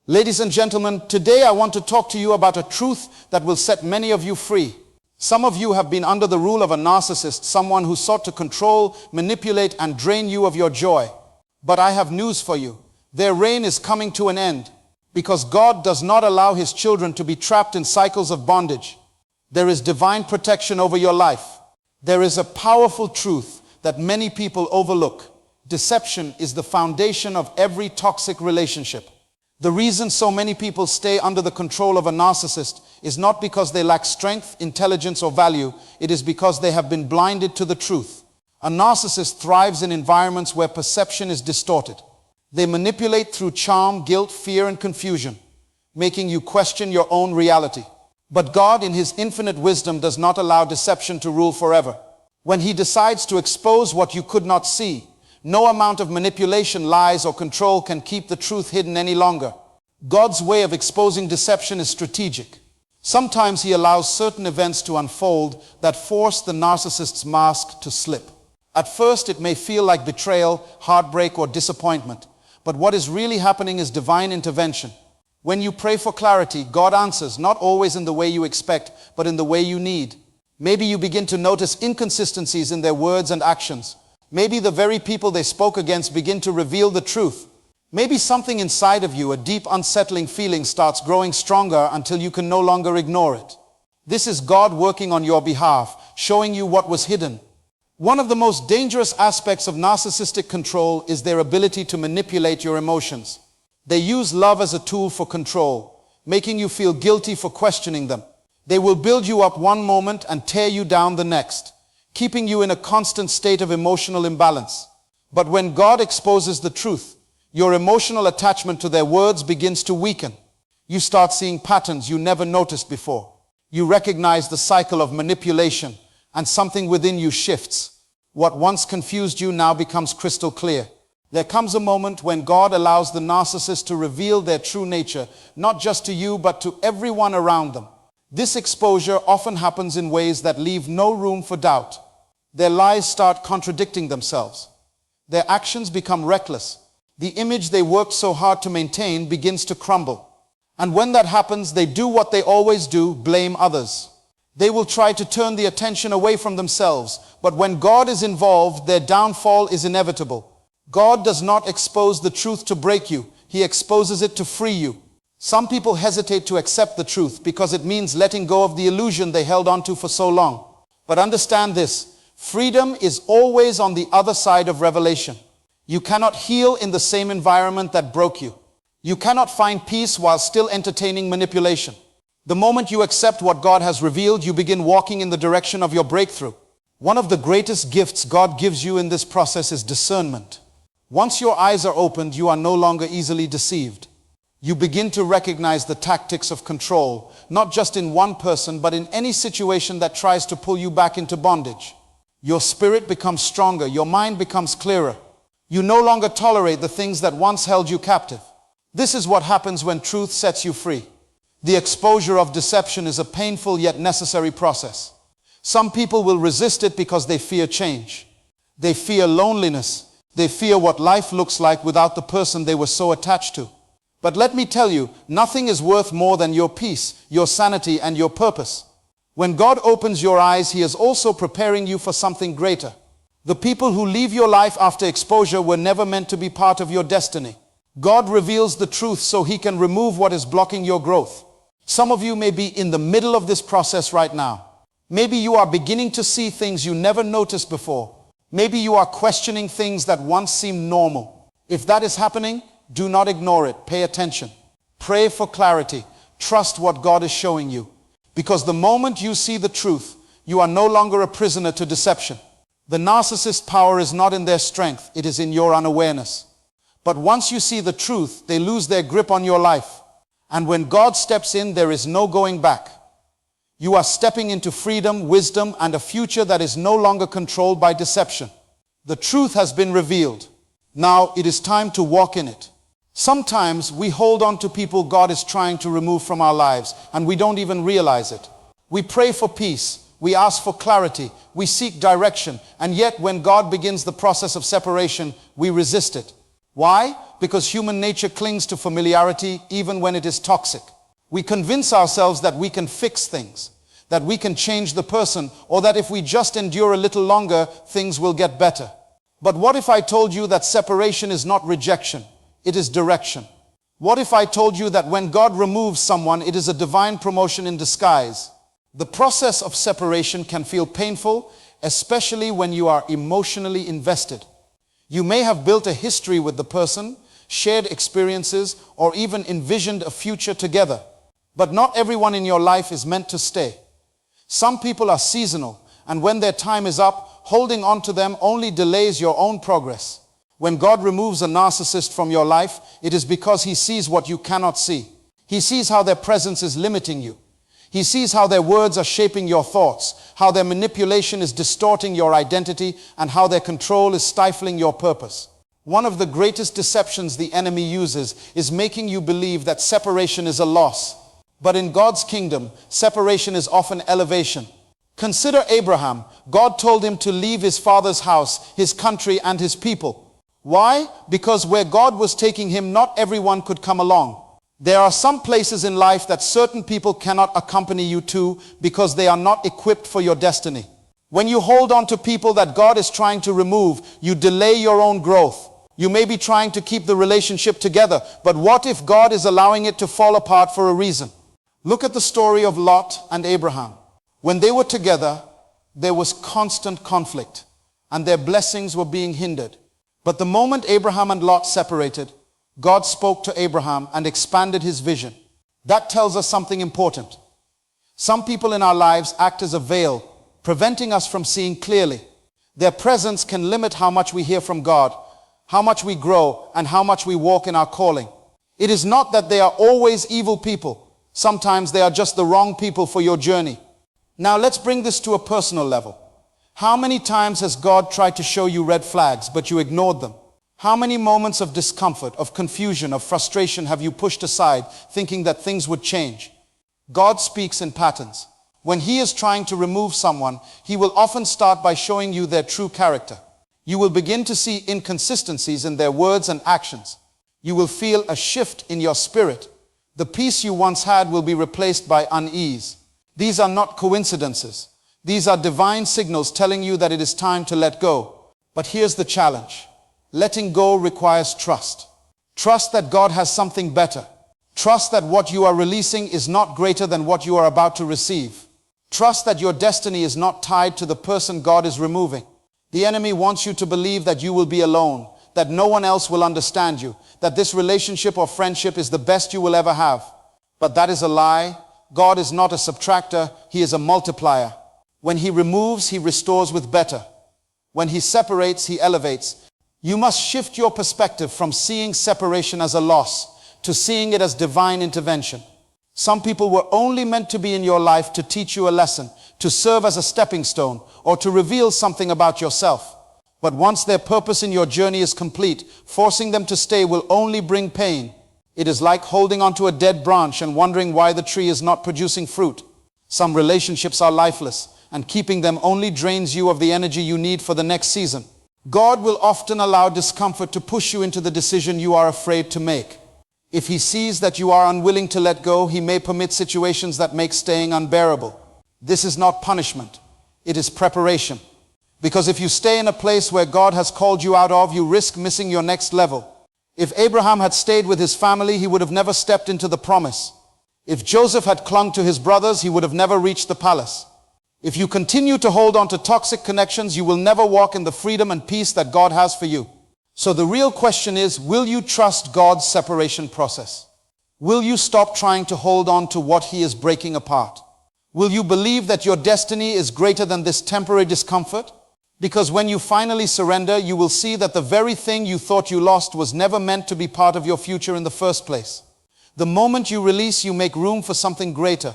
Ladies and gentlemen, today I want to talk to you about a truth that will set many of you free. Some of you have been under the rule of a narcissist, someone who sought to control, manipulate, and drain you of your joy. But I have news for you. Their reign is coming to an end because God does not allow His children to be trapped in cycles of bondage. There is divine protection over your life. There is a powerful truth that many people overlook. Deception is the foundation of every toxic relationship. The reason so many people stay under the control of a narcissist is not because they lack strength, intelligence, or value. It is because they have been blinded to the truth. A narcissist thrives in environments where perception is distorted. They manipulate through charm, guilt, fear, and confusion, making you question your own reality. But God, in His infinite wisdom, does not allow deception to rule forever. When He decides to expose what you could not see, no amount of manipulation, lies, or control can keep the truth hidden any longer. God's way of exposing deception is strategic. Sometimes He allows certain events to unfold that force the narcissist's mask to slip. At first, it may feel like betrayal, heartbreak, or disappointment. But what is really happening is divine intervention. When you pray for clarity, God answers, not always in the way you expect, but in the way you need. Maybe you begin to notice inconsistencies in their words and actions. Maybe the very people they spoke against begin to reveal the truth. Maybe something inside of you, a deep, unsettling feeling, starts growing stronger until you can no longer ignore it. This is God working on your behalf, showing you what was hidden. One of the most dangerous aspects of narcissistic control is their ability to manipulate your emotions. They use love as a tool for control, making you feel guilty for questioning them. They will build you up one moment and tear you down the next, keeping you in a constant state of emotional imbalance. But when God exposes the truth, your emotional attachment to their words begins to weaken. You start seeing patterns you never noticed before. You recognize the cycle of manipulation, and something within you shifts. What once confused you now becomes crystal clear. There comes a moment when God allows the narcissist to reveal their true nature, not just to you, but to everyone around them. This exposure often happens in ways that leave no room for doubt. Their lies start contradicting themselves. Their actions become reckless. The image they worked so hard to maintain begins to crumble. And when that happens, they do what they always do, blame others. They will try to turn the attention away from themselves. But when God is involved, their downfall is inevitable. God does not expose the truth to break you. He exposes it to free you. Some people hesitate to accept the truth because it means letting go of the illusion they held onto for so long. But understand this, freedom is always on the other side of revelation. You cannot heal in the same environment that broke you. You cannot find peace while still entertaining manipulation. The moment you accept what God has revealed, you begin walking in the direction of your breakthrough. One of the greatest gifts God gives you in this process is discernment. Once your eyes are opened, you are no longer easily deceived. You begin to recognize the tactics of control, not just in one person, but in any situation that tries to pull you back into bondage. Your spirit becomes stronger, your mind becomes clearer. You no longer tolerate the things that once held you captive. This is what happens when truth sets you free. The exposure of deception is a painful yet necessary process. Some people will resist it because they fear change. They fear loneliness. They fear what life looks like without the person they were so attached to. But let me tell you, nothing is worth more than your peace, your sanity, and your purpose. When God opens your eyes, He is also preparing you for something greater. The people who leave your life after exposure were never meant to be part of your destiny. God reveals the truth so He can remove what is blocking your growth. Some of you may be in the middle of this process right now. Maybe you are beginning to see things you never noticed before. Maybe you are questioning things that once seemed normal. If that is happening, do not ignore it. Pay attention. Pray for clarity. Trust what God is showing you. Because the moment you see the truth, you are no longer a prisoner to deception. The narcissist's power is not in their strength, it is in your unawareness. But once you see the truth, they lose their grip on your life. And when God steps in, there is no going back. You are stepping into freedom, wisdom, and a future that is no longer controlled by deception. The truth has been revealed. Now it is time to walk in it. Sometimes we hold on to people God is trying to remove from our lives, and we don't even realize it. We pray for peace. We ask for clarity. We seek direction. And yet when God begins the process of separation, we resist it. Why? Because human nature clings to familiarity even when it is toxic. We convince ourselves that we can fix things, that we can change the person, or that if we just endure a little longer, things will get better. But what if I told you that separation is not rejection, it is direction? What if I told you that when God removes someone, it is a divine promotion in disguise? The process of separation can feel painful, especially when you are emotionally invested. You may have built a history with the person, shared experiences, or even envisioned a future together. But not everyone in your life is meant to stay. Some people are seasonal, and when their time is up, holding on to them only delays your own progress. When God removes a narcissist from your life, it is because He sees what you cannot see. He sees how their presence is limiting you. He sees how their words are shaping your thoughts, how their manipulation is distorting your identity, and how their control is stifling your purpose. One of the greatest deceptions the enemy uses is making you believe that separation is a loss. But in God's kingdom, separation is often elevation. Consider Abraham. God told him to leave his father's house, his country, and his people. Why? Because where God was taking him, not everyone could come along. There are some places in life that certain people cannot accompany you to because they are not equipped for your destiny. When you hold on to people that God is trying to remove, you delay your own growth. You may be trying to keep the relationship together, but what if God is allowing it to fall apart for a reason? Look at the story of Lot and Abraham. When they were together, there was constant conflict, and their blessings were being hindered. But the moment Abraham and Lot separated, God spoke to Abraham and expanded his vision. That tells us something important. Some people in our lives act as a veil, preventing us from seeing clearly. Their presence can limit how much we hear from God, how much we grow, and how much we walk in our calling. It is not that they are always evil people. Sometimes they are just the wrong people for your journey. Now let's bring this to a personal level. How many times has God tried to show you red flags, but you ignored them? How many moments of discomfort, of confusion, of frustration have you pushed aside, thinking that things would change? God speaks in patterns. When He is trying to remove someone, He will often start by showing you their true character. You will begin to see inconsistencies in their words and actions. You will feel a shift in your spirit. The peace you once had will be replaced by unease. These are not coincidences. These are divine signals telling you that it is time to let go. But here's the challenge. Letting go requires trust. Trust that God has something better. Trust that what you are releasing is not greater than what you are about to receive. Trust that your destiny is not tied to the person God is removing. The enemy wants you to believe that you will be alone, that no one else will understand you, that this relationship or friendship is the best you will ever have. But that is a lie. God is not a subtractor, He is a multiplier. When He removes, He restores with better. When He separates, He elevates. You must shift your perspective from seeing separation as a loss to seeing it as divine intervention. Some people were only meant to be in your life to teach you a lesson, to serve as a stepping stone, or to reveal something about yourself. But once their purpose in your journey is complete, forcing them to stay will only bring pain. It is like holding onto a dead branch and wondering why the tree is not producing fruit. Some relationships are lifeless, and keeping them only drains you of the energy you need for the next season. God will often allow discomfort to push you into the decision you are afraid to make. If He sees that you are unwilling to let go, He may permit situations that make staying unbearable. This is not punishment. It is preparation. Because if you stay in a place where God has called you out of, you risk missing your next level. If Abraham had stayed with his family, he would have never stepped into the promise. If Joseph had clung to his brothers, he would have never reached the palace. If you continue to hold on to toxic connections, you will never walk in the freedom and peace that God has for you. So the real question is, will you trust God's separation process? Will you stop trying to hold on to what He is breaking apart? Will you believe that your destiny is greater than this temporary discomfort? Because when you finally surrender, you will see that the very thing you thought you lost was never meant to be part of your future in the first place. The moment you release, you make room for something greater.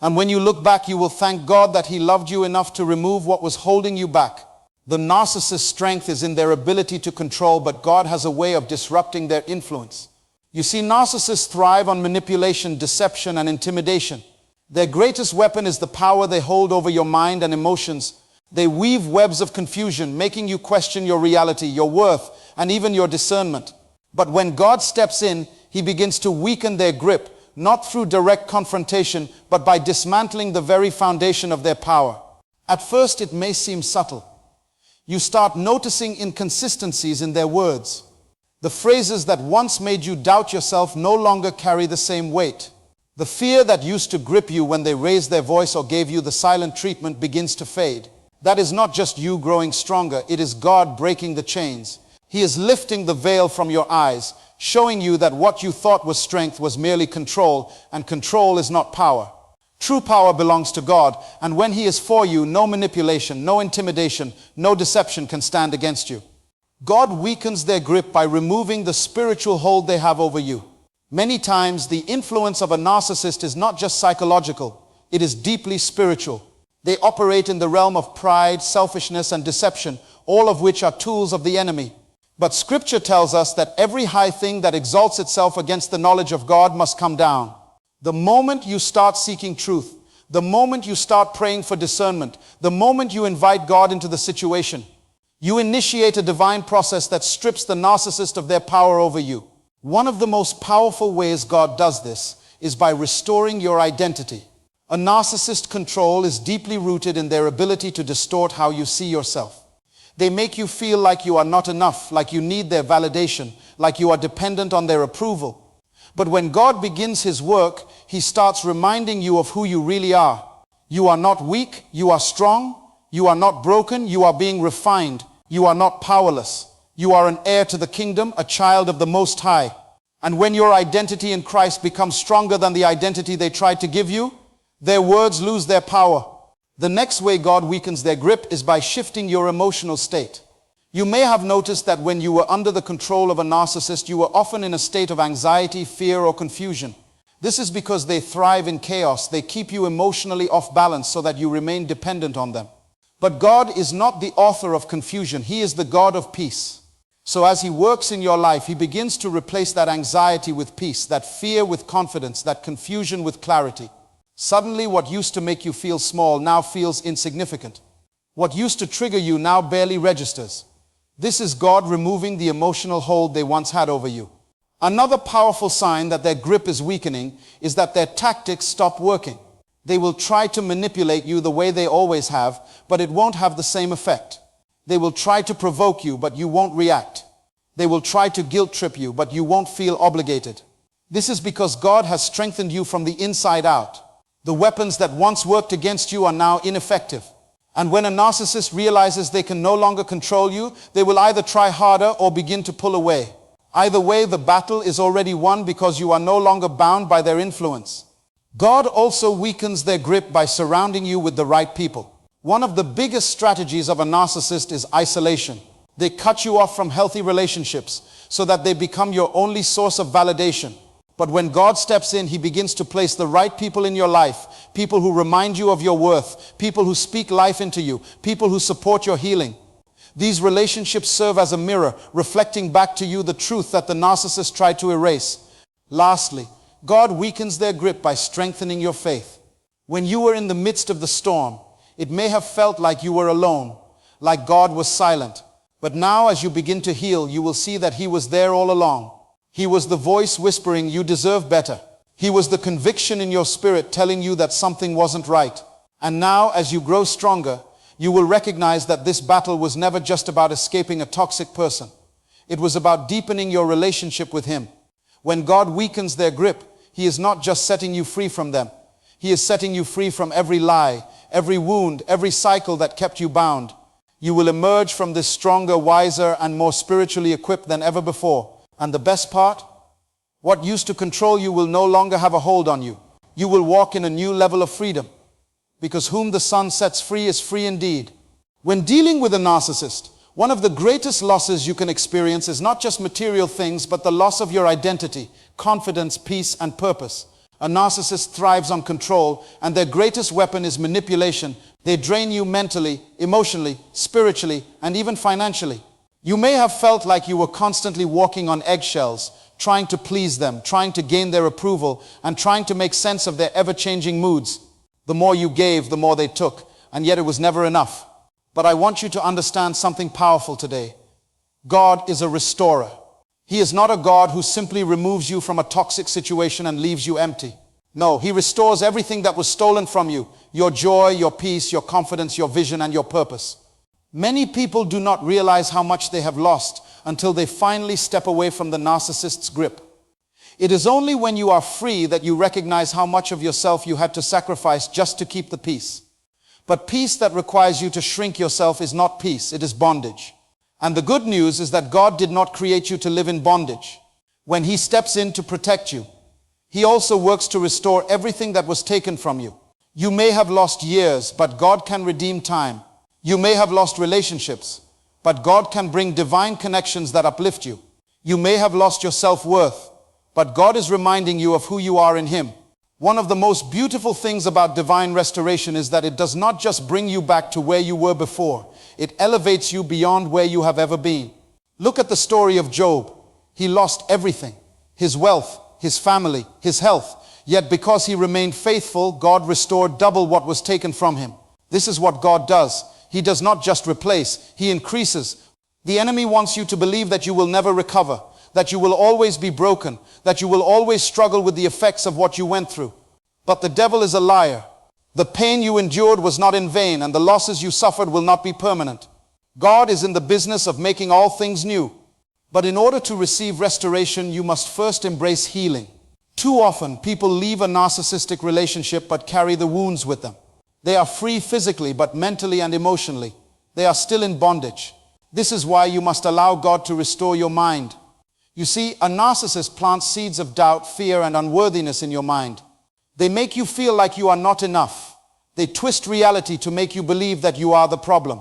And when you look back, you will thank God that He loved you enough to remove what was holding you back. The narcissist's strength is in their ability to control, but God has a way of disrupting their influence. You see, narcissists thrive on manipulation, deception, and intimidation. Their greatest weapon is the power they hold over your mind and emotions. They weave webs of confusion, making you question your reality, your worth, and even your discernment. But when God steps in, he begins to weaken their grip, not through direct confrontation, but by dismantling the very foundation of their power. At first, it may seem subtle. You start noticing inconsistencies in their words. The phrases that once made you doubt yourself no longer carry the same weight. The fear that used to grip you when they raised their voice or gave you the silent treatment begins to fade. That is not just you growing stronger, it is God breaking the chains. He is lifting the veil from your eyes, showing you that what you thought was strength was merely control, and control is not power. True power belongs to God, and when He is for you, no manipulation, no intimidation, no deception can stand against you. God weakens their grip by removing the spiritual hold they have over you. Many times, the influence of a narcissist is not just psychological, it is deeply spiritual. They operate in the realm of pride, selfishness, and deception, all of which are tools of the enemy. But Scripture tells us that every high thing that exalts itself against the knowledge of God must come down. The moment you start seeking truth, the moment you start praying for discernment, the moment you invite God into the situation, you initiate a divine process that strips the narcissist of their power over you. One of the most powerful ways God does this is by restoring your identity. A narcissist control is deeply rooted in their ability to distort how you see yourself. They make you feel like you are not enough, like you need their validation, like you are dependent on their approval. But when God begins His work, He starts reminding you of who you really are. You are not weak, you are strong. You are not broken, you are being refined. You are not powerless. You are an heir to the kingdom, a child of the Most High. And when your identity in Christ becomes stronger than the identity they tried to give you, their words lose their power. The next way God weakens their grip is by shifting your emotional state. You may have noticed that when you were under the control of a narcissist, you were often in a state of anxiety, fear, or confusion. This is because they thrive in chaos. They keep you emotionally off balance so that you remain dependent on them. But God is not the author of confusion. He is the God of peace. So as He works in your life, He begins to replace that anxiety with peace, that fear with confidence, that confusion with clarity. Suddenly, what used to make you feel small now feels insignificant. What used to trigger you now barely registers. This is God removing the emotional hold they once had over you. Another powerful sign that their grip is weakening is that their tactics stop working. They will try to manipulate you the way they always have, but it won't have the same effect. They will try to provoke you, but you won't react. They will try to guilt trip you, but you won't feel obligated. This is because God has strengthened you from the inside out. The weapons that once worked against you are now ineffective. And when a narcissist realizes they can no longer control you, they will either try harder or begin to pull away. Either way, the battle is already won because you are no longer bound by their influence. God also weakens their grip by surrounding you with the right people. One of the biggest strategies of a narcissist is isolation. They cut you off from healthy relationships so that they become your only source of validation. But when God steps in, He begins to place the right people in your life, people who remind you of your worth, people who speak life into you, people who support your healing. These relationships serve as a mirror, reflecting back to you the truth that the narcissist tried to erase. Lastly, God weakens their grip by strengthening your faith. When you were in the midst of the storm, it may have felt like you were alone, like God was silent. But now, as you begin to heal, you will see that He was there all along. He was the voice whispering, "You deserve better." He was the conviction in your spirit telling you that something wasn't right. And now, as you grow stronger, you will recognize that this battle was never just about escaping a toxic person. It was about deepening your relationship with Him. When God weakens their grip, He is not just setting you free from them. He is setting you free from every lie, every wound, every cycle that kept you bound. You will emerge from this stronger, wiser, and more spiritually equipped than ever before. And the best part? What used to control you will no longer have a hold on you. You will walk in a new level of freedom. Because whom the Son sets free is free indeed. When dealing with a narcissist, one of the greatest losses you can experience is not just material things, but the loss of your identity, confidence, peace, and purpose. A narcissist thrives on control, and their greatest weapon is manipulation. They drain you mentally, emotionally, spiritually, and even financially. You may have felt like you were constantly walking on eggshells, trying to please them, trying to gain their approval, and trying to make sense of their ever-changing moods. The more you gave, the more they took, and yet it was never enough. But I want you to understand something powerful today. God is a restorer. He is not a God who simply removes you from a toxic situation and leaves you empty. No, He restores everything that was stolen from you, your joy, your peace, your confidence, your vision, and your purpose. Many people do not realize how much they have lost until they finally step away from the narcissist's grip. It is only when you are free that you recognize how much of yourself you had to sacrifice just to keep the peace. But peace that requires you to shrink yourself is not peace, it is bondage. And the good news is that God did not create you to live in bondage. When He steps in to protect you, He also works to restore everything that was taken from you. You may have lost years, but God can redeem time. You may have lost relationships, but God can bring divine connections that uplift you. You may have lost your self-worth, but God is reminding you of who you are in Him. One of the most beautiful things about divine restoration is that it does not just bring you back to where you were before. It elevates you beyond where you have ever been. Look at the story of Job. He lost everything, his wealth, his family, his health. Yet because he remained faithful, God restored double what was taken from him. This is what God does. He does not just replace, He increases. The enemy wants you to believe that you will never recover, that you will always be broken, that you will always struggle with the effects of what you went through. But the devil is a liar. The pain you endured was not in vain, and the losses you suffered will not be permanent. God is in the business of making all things new. But in order to receive restoration, you must first embrace healing. Too often, people leave a narcissistic relationship but carry the wounds with them. They are free physically, but mentally and emotionally, they are still in bondage. This is why you must allow God to restore your mind. You see, a narcissist plants seeds of doubt, fear, and unworthiness in your mind. They make you feel like you are not enough. They twist reality to make you believe that you are the problem.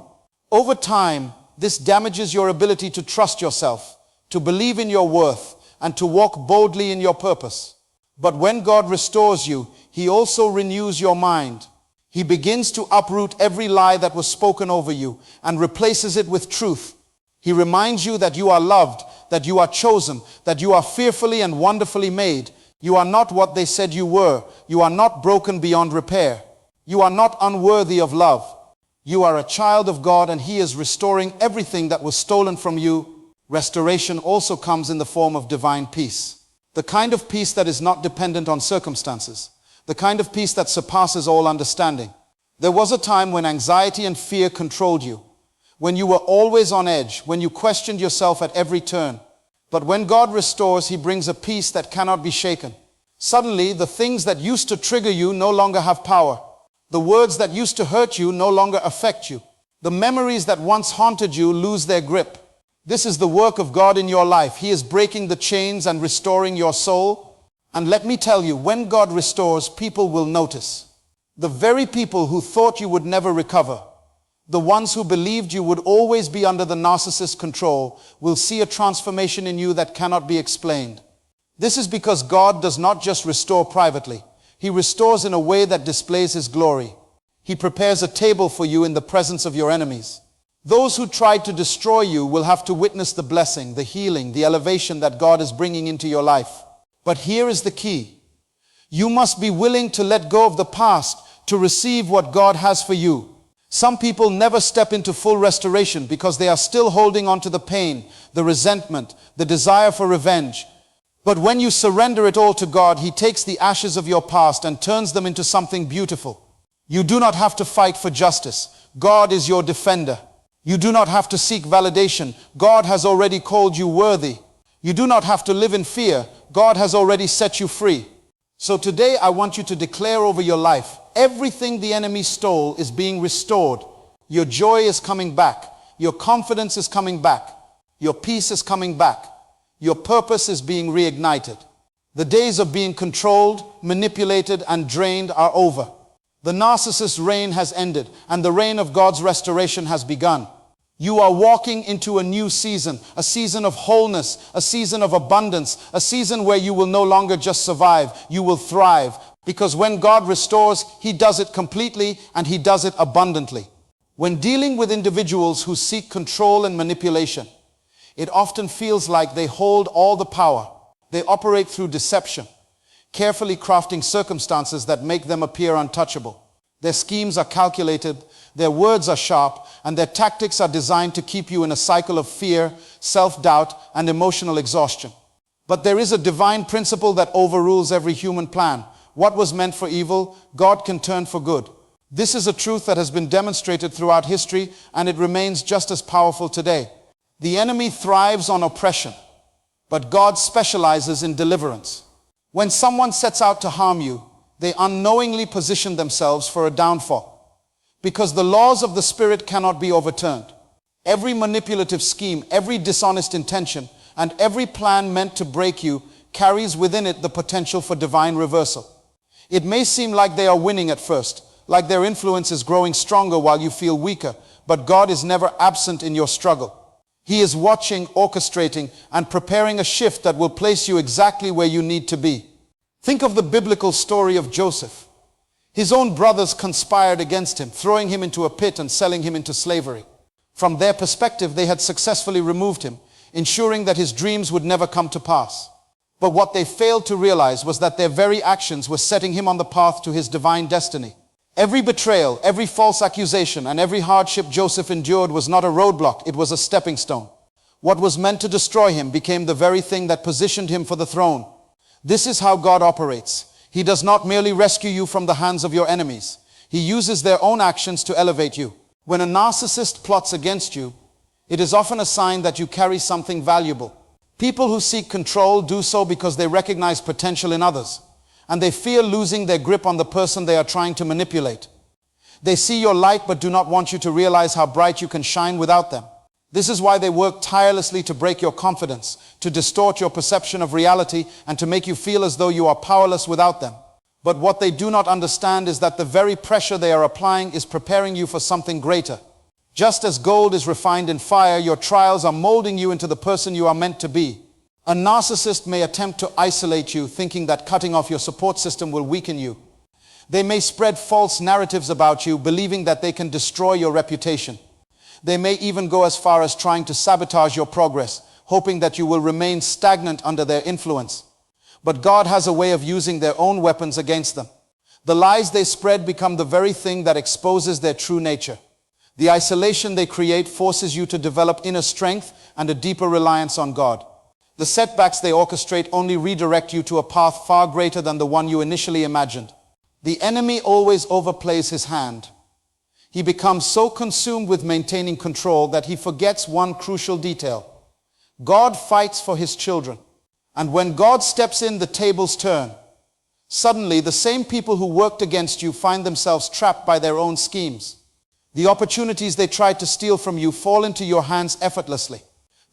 Over time, this damages your ability to trust yourself, to believe in your worth, and to walk boldly in your purpose. But when God restores you, He also renews your mind. He begins to uproot every lie that was spoken over you and replaces it with truth. He reminds you that you are loved, that you are chosen, that you are fearfully and wonderfully made. You are not what they said you were. You are not broken beyond repair. You are not unworthy of love. You are a child of God, and He is restoring everything that was stolen from you. Restoration also comes in the form of divine peace. The kind of peace that is not dependent on circumstances. The kind of peace that surpasses all understanding. There was a time when anxiety and fear controlled you, when you were always on edge, when you questioned yourself at every turn. But when God restores, He brings a peace that cannot be shaken. Suddenly, the things that used to trigger you no longer have power. The words that used to hurt you no longer affect you. The memories that once haunted you lose their grip. This is the work of God in your life. He is breaking the chains and restoring your soul. And let me tell you, when God restores, people will notice. The very people who thought you would never recover, the ones who believed you would always be under the narcissist's control, will see a transformation in you that cannot be explained. This is because God does not just restore privately. He restores in a way that displays His glory. He prepares a table for you in the presence of your enemies. Those who tried to destroy you will have to witness the blessing, the healing, the elevation that God is bringing into your life. But here is the key. You must be willing to let go of the past to receive what God has for you. Some people never step into full restoration because they are still holding on to the pain, the resentment, the desire for revenge. But when you surrender it all to God, He takes the ashes of your past and turns them into something beautiful. You do not have to fight for justice. God is your defender. You do not have to seek validation. God has already called you worthy. You do not have to live in fear. God has already set you free. So today I want you to declare over your life, everything the enemy stole is being restored. Your joy is coming back. Your confidence is coming back. Your peace is coming back. Your purpose is being reignited. The days of being controlled, manipulated, and drained are over. The narcissist's reign has ended, and the reign of God's restoration has begun. You are walking into a new season, a season of wholeness, a season of abundance, a season where you will no longer just survive, you will thrive. Because when God restores, He does it completely and He does it abundantly. When dealing with individuals who seek control and manipulation, it often feels like they hold all the power. They operate through deception, carefully crafting circumstances that make them appear untouchable. Their schemes are calculated, their words are sharp, and their tactics are designed to keep you in a cycle of fear, self-doubt, and emotional exhaustion. But there is a divine principle that overrules every human plan. What was meant for evil, God can turn for good. This is a truth that has been demonstrated throughout history, and it remains just as powerful today. The enemy thrives on oppression, but God specializes in deliverance. When someone sets out to harm you, they unknowingly position themselves for a downfall, because the laws of the Spirit cannot be overturned. Every manipulative scheme, every dishonest intention, and every plan meant to break you carries within it the potential for divine reversal. It may seem like they are winning at first, like their influence is growing stronger while you feel weaker, but God is never absent in your struggle. He is watching, orchestrating, and preparing a shift that will place you exactly where you need to be. Think of the biblical story of Joseph. His own brothers conspired against him, throwing him into a pit and selling him into slavery. From their perspective, they had successfully removed him, ensuring that his dreams would never come to pass. But what they failed to realize was that their very actions were setting him on the path to his divine destiny. Every betrayal, every false accusation, and every hardship Joseph endured was not a roadblock, it was a stepping stone. What was meant to destroy him became the very thing that positioned him for the throne. This is how God operates. He does not merely rescue you from the hands of your enemies. He uses their own actions to elevate you. When a narcissist plots against you, it is often a sign that you carry something valuable. People who seek control do so because they recognize potential in others, and they fear losing their grip on the person they are trying to manipulate. They see your light but do not want you to realize how bright you can shine without them. This is why they work tirelessly to break your confidence, to distort your perception of reality, and to make you feel as though you are powerless without them. But what they do not understand is that the very pressure they are applying is preparing you for something greater. Just as gold is refined in fire, your trials are molding you into the person you are meant to be. A narcissist may attempt to isolate you, thinking that cutting off your support system will weaken you. They may spread false narratives about you, believing that they can destroy your reputation. They may even go as far as trying to sabotage your progress, hoping that you will remain stagnant under their influence. But God has a way of using their own weapons against them. The lies they spread become the very thing that exposes their true nature. The isolation they create forces you to develop inner strength and a deeper reliance on God. The setbacks they orchestrate only redirect you to a path far greater than the one you initially imagined. The enemy always overplays his hand. He becomes so consumed with maintaining control that he forgets one crucial detail. God fights for his children. And when God steps in, the tables turn. Suddenly, the same people who worked against you find themselves trapped by their own schemes. The opportunities they tried to steal from you fall into your hands effortlessly.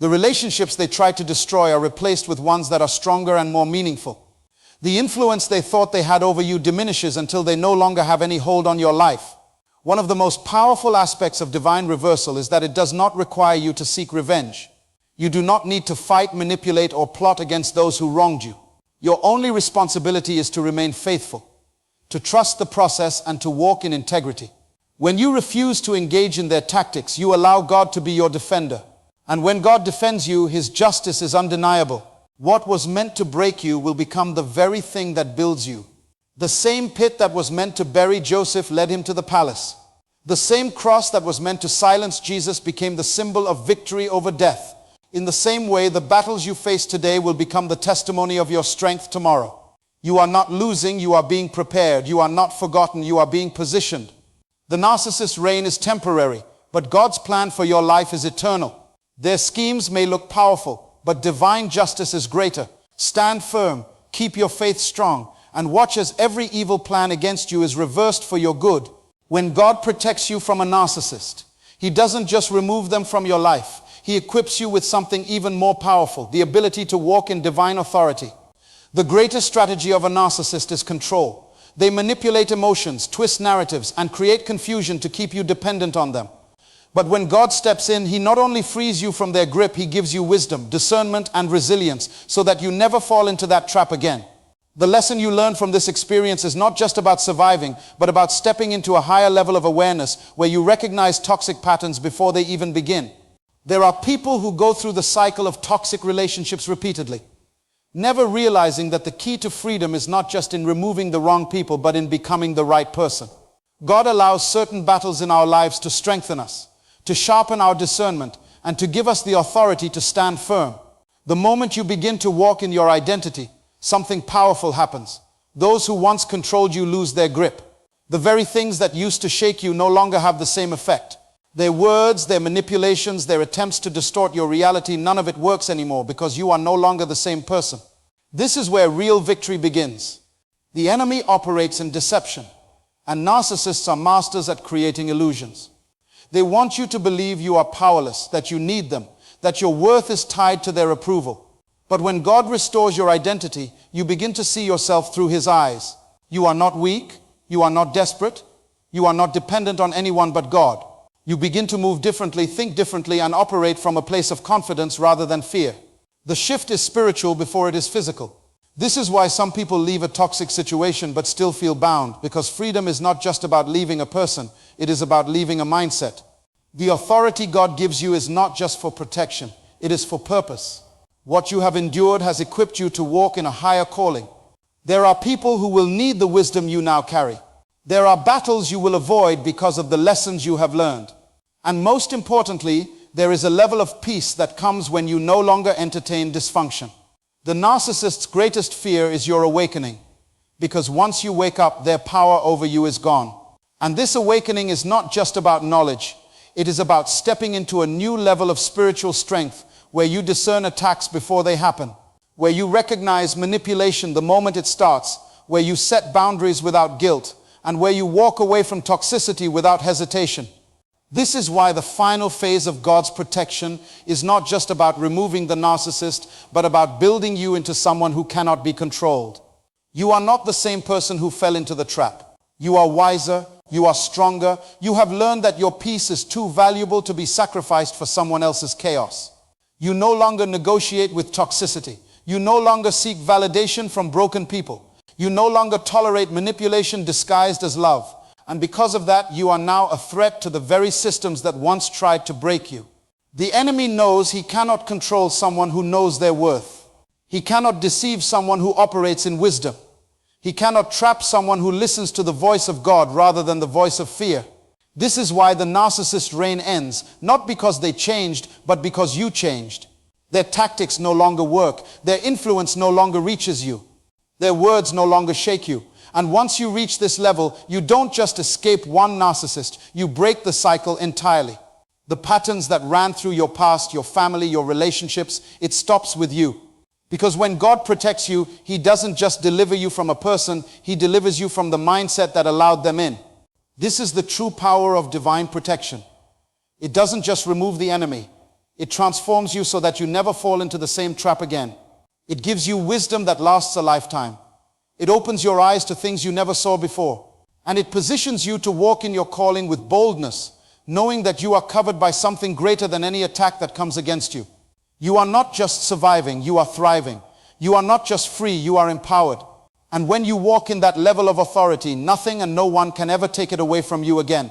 The relationships they tried to destroy are replaced with ones that are stronger and more meaningful. The influence they thought they had over you diminishes until they no longer have any hold on your life. One of the most powerful aspects of divine reversal is that it does not require you to seek revenge. You do not need to fight, manipulate, or plot against those who wronged you. Your only responsibility is to remain faithful, to trust the process, and to walk in integrity. When you refuse to engage in their tactics, you allow God to be your defender. And when God defends you, his justice is undeniable. What was meant to break you will become the very thing that builds you. The same pit that was meant to bury Joseph led him to the palace. The same cross that was meant to silence Jesus became the symbol of victory over death. In the same way, the battles you face today will become the testimony of your strength tomorrow. You are not losing, you are being prepared. You are not forgotten, you are being positioned. The narcissist's reign is temporary, but God's plan for your life is eternal. Their schemes may look powerful, but divine justice is greater. Stand firm, keep your faith strong, and watch as every evil plan against you is reversed for your good. When God protects you from a narcissist, he doesn't just remove them from your life. He equips you with something even more powerful, the ability to walk in divine authority. The greatest strategy of a narcissist is control. They manipulate emotions, twist narratives, and create confusion to keep you dependent on them. But when God steps in, he not only frees you from their grip, he gives you wisdom, discernment, and resilience so that you never fall into that trap again. The lesson you learn from this experience is not just about surviving, but about stepping into a higher level of awareness where you recognize toxic patterns before they even begin. There are people who go through the cycle of toxic relationships repeatedly, never realizing that the key to freedom is not just in removing the wrong people, but in becoming the right person. God allows certain battles in our lives to strengthen us, to sharpen our discernment, and to give us the authority to stand firm. The moment you begin to walk in your identity, something powerful happens. Those who once controlled you lose their grip. The very things that used to shake you no longer have the same effect. Their words, their manipulations, their attempts to distort your reality, none of it works anymore because you are no longer the same person. This is where real victory begins. The enemy operates in deception, and narcissists are masters at creating illusions. They want you to believe you are powerless, that you need them, that your worth is tied to their approval. But when God restores your identity, you begin to see yourself through His eyes. You are not weak, you are not desperate, you are not dependent on anyone but God. You begin to move differently, think differently, and operate from a place of confidence rather than fear. The shift is spiritual before it is physical. This is why some people leave a toxic situation but still feel bound, because freedom is not just about leaving a person, it is about leaving a mindset. The authority God gives you is not just for protection, it is for purpose. What you have endured has equipped you to walk in a higher calling. There are people who will need the wisdom you now carry. There are battles you will avoid because of the lessons you have learned. And most importantly, there is a level of peace that comes when you no longer entertain dysfunction. The narcissist's greatest fear is your awakening, because once you wake up, their power over you is gone. And this awakening is not just about knowledge. It is about stepping into a new level of spiritual strength, where you discern attacks before they happen, where you recognize manipulation the moment it starts, where you set boundaries without guilt, and where you walk away from toxicity without hesitation. This is why the final phase of God's protection is not just about removing the narcissist, but about building you into someone who cannot be controlled. You are not the same person who fell into the trap. You are wiser, you are stronger, you have learned that your peace is too valuable to be sacrificed for someone else's chaos. You no longer negotiate with toxicity. You no longer seek validation from broken people. You no longer tolerate manipulation disguised as love. And because of that, you are now a threat to the very systems that once tried to break you. The enemy knows he cannot control someone who knows their worth. He cannot deceive someone who operates in wisdom. He cannot trap someone who listens to the voice of God rather than the voice of fear. This is why the narcissist reign ends, not because they changed, but because you changed. Their tactics no longer work. Their influence no longer reaches you. Their words no longer shake you. And once you reach this level, you don't just escape one narcissist, you break the cycle entirely. The patterns that ran through your past, your family, your relationships, it stops with you. Because when God protects you, He doesn't just deliver you from a person, He delivers you from the mindset that allowed them in. This is the true power of divine protection. It doesn't just remove the enemy. It transforms you so that you never fall into the same trap again. It gives you wisdom that lasts a lifetime. It opens your eyes to things you never saw before. And it positions you to walk in your calling with boldness, knowing that you are covered by something greater than any attack that comes against you. You are not just surviving, you are thriving. You are not just free, you are empowered. And when you walk in that level of authority, nothing and no one can ever take it away from you again.